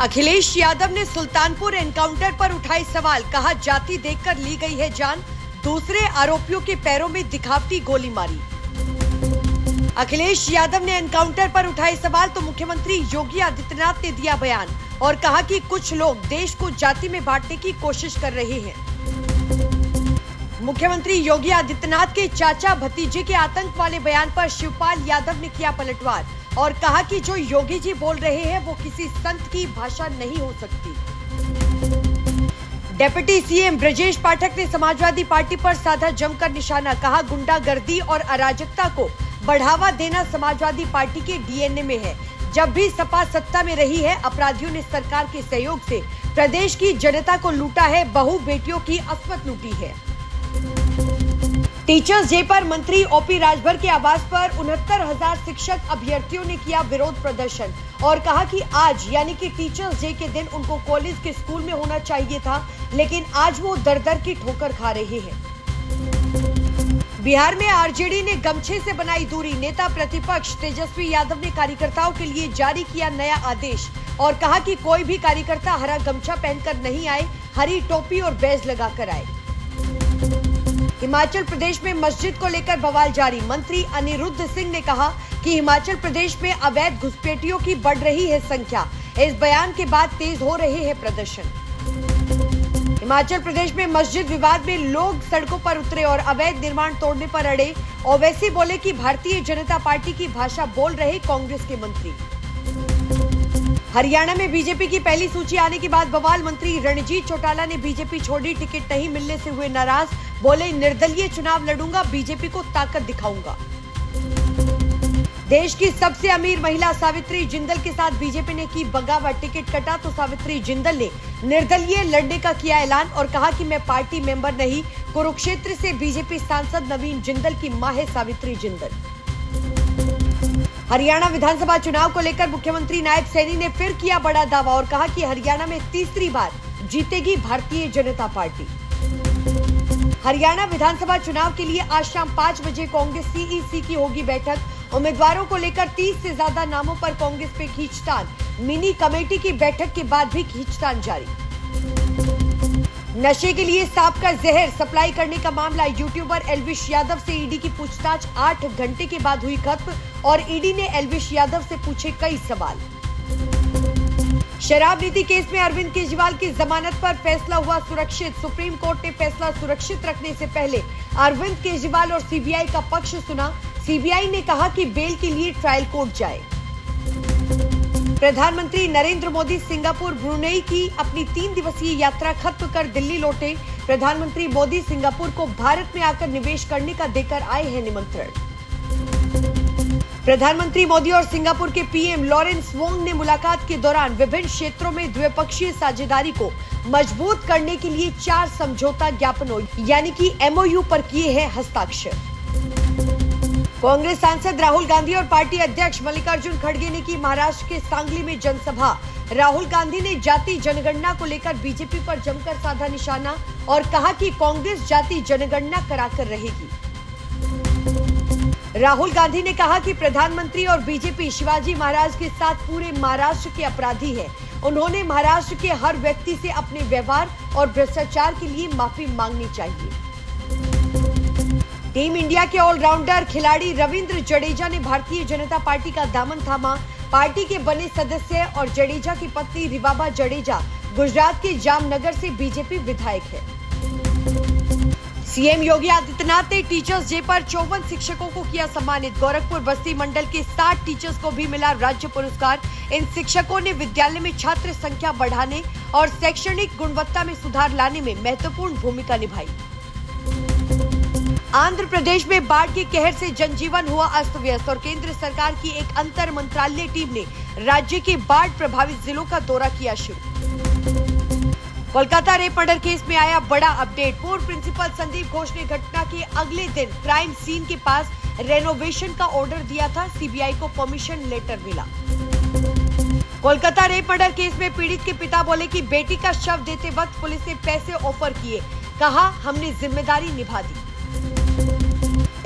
अखिलेश यादव ने सुल्तानपुर एनकाउंटर पर उठाए सवाल, कहा जाति देखकर ली गई है जान, दूसरे आरोपियों के पैरों में दिखावटी गोली मारी। अखिलेश यादव ने एनकाउंटर पर उठाए सवाल तो मुख्यमंत्री योगी आदित्यनाथ ने दिया बयान और कहा कि कुछ लोग देश को जाति में बांटने की कोशिश कर रहे हैं। मुख्यमंत्री योगी आदित्यनाथ के चाचा भतीजे के आतंक वाले बयान पर शिवपाल यादव ने किया पलटवार और कहा कि जो योगी जी बोल रहे हैं वो किसी संत की भाषा नहीं हो सकती। डिप्टी सीएम ब्रजेश पाठक ने समाजवादी पार्टी पर साधा जमकर निशाना, कहा गुंडागर्दी और अराजकता को बढ़ावा देना समाजवादी पार्टी के डीएनए में है। जब भी सपा सत्ता में रही है, अपराधियों ने सरकार के सहयोग से प्रदेश की जनता को लूटा है, बहू बेटियों की अस्मत लूटी है। टीचर्स डे पर मंत्री ओपी राजभर के आवास पर 69,000 शिक्षक अभ्यर्थियों ने किया विरोध प्रदर्शन और कहा कि आज यानी कि टीचर्स डे के दिन उनको कॉलेज के स्कूल में होना चाहिए था, लेकिन आज वो दर-दर की ठोकर खा रहे हैं। बिहार में आरजेडी ने गमछे से बनाई दूरी, नेता प्रतिपक्ष तेजस्वी यादव ने कार्यकर्ताओं के लिए जारी किया नया आदेश और कहा कि कोई भी कार्यकर्ता हरा गमछा पहनकर नहीं आए, हरी टोपी और बैज लगाकर आए। हिमाचल प्रदेश में मस्जिद को लेकर बवाल जारी, मंत्री अनिरुद्ध सिंह ने कहा कि हिमाचल प्रदेश में अवैध घुसपैठियों की बढ़ रही है संख्या, इस बयान के बाद तेज हो रहे हैं प्रदर्शन। हिमाचल प्रदेश में मस्जिद विवाद में लोग सड़कों पर उतरे और अवैध निर्माण तोड़ने पर अड़े। ओवैसी बोले कि भारतीय जनता पार्टी की भाषा बोल रहे कांग्रेस के मंत्री। हरियाणा में बीजेपी की पहली सूची आने के बाद बवाल, मंत्री रणजीत चौटाला ने बीजेपी छोड़ी, टिकट नहीं मिलने से हुए नाराज, बोले निर्दलीय चुनाव लड़ूंगा, बीजेपी को ताकत दिखाऊंगा। देश की सबसे अमीर महिला सावित्री जिंदल के साथ बीजेपी ने की बगावत, टिकट कटा तो सावित्री जिंदल ने निर्दलीय लड़ने का किया ऐलान और कहा कि मैं पार्टी मेंबर नहीं, कुरुक्षेत्र से बीजेपी सांसद नवीन जिंदल की मां है सावित्री जिंदल। हरियाणा विधानसभा चुनाव को लेकर मुख्यमंत्री नायब सैनी ने फिर किया बड़ा दावा और कहा कि हरियाणा में तीसरी बार जीतेगी भारतीय जनता पार्टी। हरियाणा विधानसभा चुनाव के लिए आज शाम 5 बजे कांग्रेस सीईसी की होगी बैठक। उम्मीदवारों को लेकर 30 से ज्यादा नामों पर कांग्रेस पे खींचतान, मिनी कमेटी की बैठक के बाद भी खींचतान जारी। नशे के लिए सांप का जहर सप्लाई करने का मामला, यूट्यूबर एल्विश यादव से ईडी की पूछताछ 8 घंटे के बाद हुई खत्म और ईडी ने एल्विश यादव से पूछे कई सवाल। शराब नीति केस में अरविंद केजरीवाल की जमानत पर फैसला हुआ सुरक्षित, सुप्रीम कोर्ट ने फैसला सुरक्षित रखने से पहले अरविंद केजरीवाल और सीबीआई का पक्ष सुना। सीबीआई ने कहा कि बेल के लिए ट्रायल कोर्ट जाए। प्रधानमंत्री नरेंद्र मोदी सिंगापुर ब्रुनेई की अपनी 3 दिवसीय यात्रा खत्म कर दिल्ली लौटे। प्रधानमंत्री मोदी सिंगापुर को भारत में आकर निवेश करने का देकर आए हैं निमंत्रण। प्रधानमंत्री मोदी और सिंगापुर के पीएम लॉरेंस वोंग ने मुलाकात के दौरान विभिन्न क्षेत्रों में द्विपक्षीय साझेदारी को मजबूत करने के लिए 4 समझौता ज्ञापनों यानी कि एमओयू पर किए हैं हस्ताक्षर। कांग्रेस सांसद राहुल गांधी और पार्टी अध्यक्ष मल्लिकार्जुन खड़गे ने की महाराष्ट्र के सांगली में जनसभा। राहुल गांधी ने जाति जनगणना को लेकर बीजेपी पर जमकर साधा निशाना और कहा कि कांग्रेस जाति जनगणना कराकर रहेगी। राहुल गांधी ने कहा कि प्रधानमंत्री और बीजेपी शिवाजी महाराज के साथ पूरे महाराष्ट्र के अपराधी हैं। उन्होंने महाराष्ट्र के हर व्यक्ति से अपने व्यवहार और भ्रष्टाचार के लिए माफी मांगनी चाहिए। टीम इंडिया के ऑलराउंडर खिलाड़ी रविंद्र जडेजा ने भारतीय जनता पार्टी का दामन थामा। पार्टी के बने सदस्य और जडेजा की पत्नी रिवाबा जडेजा गुजरात के जामनगर से बीजेपी विधायक है। सीएम योगी आदित्यनाथ ने टीचर्स डे पर 54 शिक्षकों को किया सम्मानित। गोरखपुर बस्ती मंडल के 60 टीचर्स को भी मिला राज्य पुरस्कार। इन शिक्षकों ने विद्यालय में छात्र संख्या बढ़ाने और शैक्षणिक गुणवत्ता में सुधार लाने में महत्वपूर्ण भूमिका निभाई। आंध्र प्रदेश में बाढ़ के कहर से जनजीवन हुआ अस्त व्यस्त और केंद्र सरकार की एक अंतर मंत्रालय टीम ने राज्य के बाढ़ प्रभावित जिलों का दौरा किया शुरू। कोलकाता रेप मर्डर केस में आया बड़ा अपडेट, पूर्व प्रिंसिपल संदीप घोष ने घटना के अगले दिन क्राइम सीन के पास रेनोवेशन का ऑर्डर दिया था। सीबीआई को परमिशन लेटर मिला। कोलकाता रेप मर्डर केस में पीड़ित के पिता बोले कि बेटी का शव देते वक्त पुलिस ने पैसे ऑफर किए, कहा हमने जिम्मेदारी निभा दी।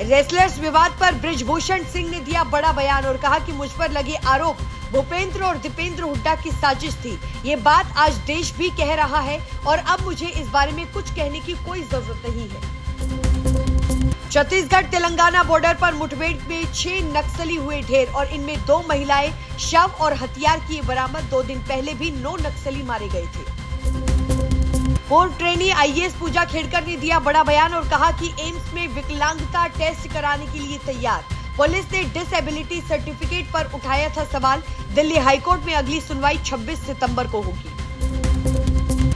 रेसलर्स विवाद पर बृजभूषण सिंह ने दिया बड़ा बयान और कहा कि मुझ पर लगे आरोप भूपेंद्र और दीपेंद्र हुड्डा की साजिश थी। ये बात आज देश भी कह रहा है और अब मुझे इस बारे में कुछ कहने की कोई जरूरत नहीं है। छत्तीसगढ़ तेलंगाना बॉर्डर पर मुठभेड़ में 6 नक्सली हुए ढेर और इनमें 2 महिलाएं, शव और हथियार किए बरामद। 2 दिन पहले भी 9 नक्सली मारे गए थे। पूर्व ट्रेनी आईएएस पूजा खेड़कर ने दिया बड़ा बयान और कहा कि एम्स में विकलांगता टेस्ट कराने के लिए तैयार। पुलिस ने डिसेबिलिटी सर्टिफिकेट पर उठाया था सवाल। दिल्ली हाईकोर्ट में अगली सुनवाई 26 सितंबर को होगी।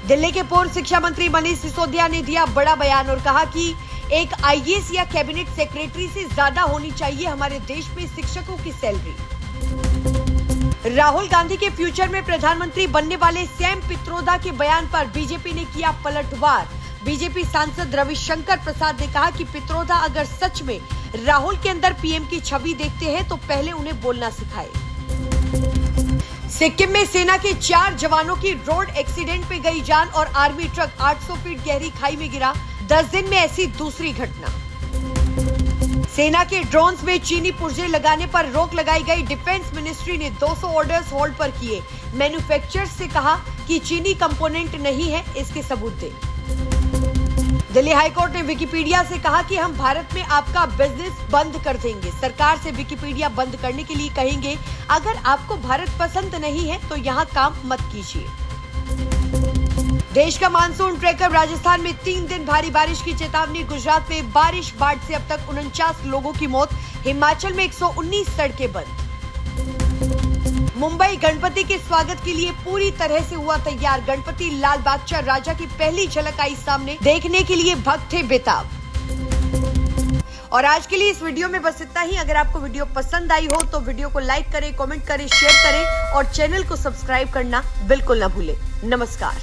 दिल्ली के पूर्व शिक्षा मंत्री मनीष सिसोदिया ने दिया बड़ा बयान और कहा कि एक आईएएस या कैबिनेट सेक्रेटरी से ज्यादा होनी चाहिए हमारे देश में शिक्षकों की सैलरी। राहुल गांधी के फ्यूचर में प्रधानमंत्री बनने वाले सैम पित्रोदा के बयान पर बीजेपी ने किया पलटवार। बीजेपी सांसद रविशंकर प्रसाद ने कहा कि पित्रोदा अगर सच में राहुल के अंदर पीएम की छवि देखते हैं तो पहले उन्हें बोलना सिखाए। सिक्किम में सेना के 4 जवानों की रोड एक्सीडेंट में गई जान और आर्मी ट्रक 800 फीट गहरी खाई में गिरा। 10 दिन में ऐसी दूसरी घटना। सेना के ड्रोन्स में चीनी पुर्जे लगाने पर रोक लगाई गई। डिफेंस मिनिस्ट्री ने 200 ऑर्डर्स होल्ड पर किए। मैन्युफैक्चरर्स से कहा कि चीनी कंपोनेंट नहीं है, इसके सबूत दे। दिल्ली हाईकोर्ट ने विकिपीडिया से कहा कि हम भारत में आपका बिजनेस बंद कर देंगे। सरकार से विकिपीडिया बंद करने के लिए कहेंगे। अगर आपको भारत पसंद नहीं है तो यहाँ काम मत कीजिए। देश का मानसून ट्रैकर राजस्थान में 3 दिन भारी बारिश की चेतावनी। गुजरात में बारिश बाढ़ से अब तक 49 लोगों की मौत। हिमाचल में 119 सड़कें बंद। मुंबई गणपति के स्वागत के लिए पूरी तरह से हुआ तैयार। गणपति लाल बादशाह राजा की पहली झलक आई सामने। देखने के लिए भक्त थे बेताब। और आज के लिए इस वीडियो में बस इतना ही। अगर आपको वीडियो पसंद आई हो तो वीडियो को लाइक करें, कमेंट करें, शेयर करें और चैनल को सब्सक्राइब करना बिल्कुल न भूलें। नमस्कार।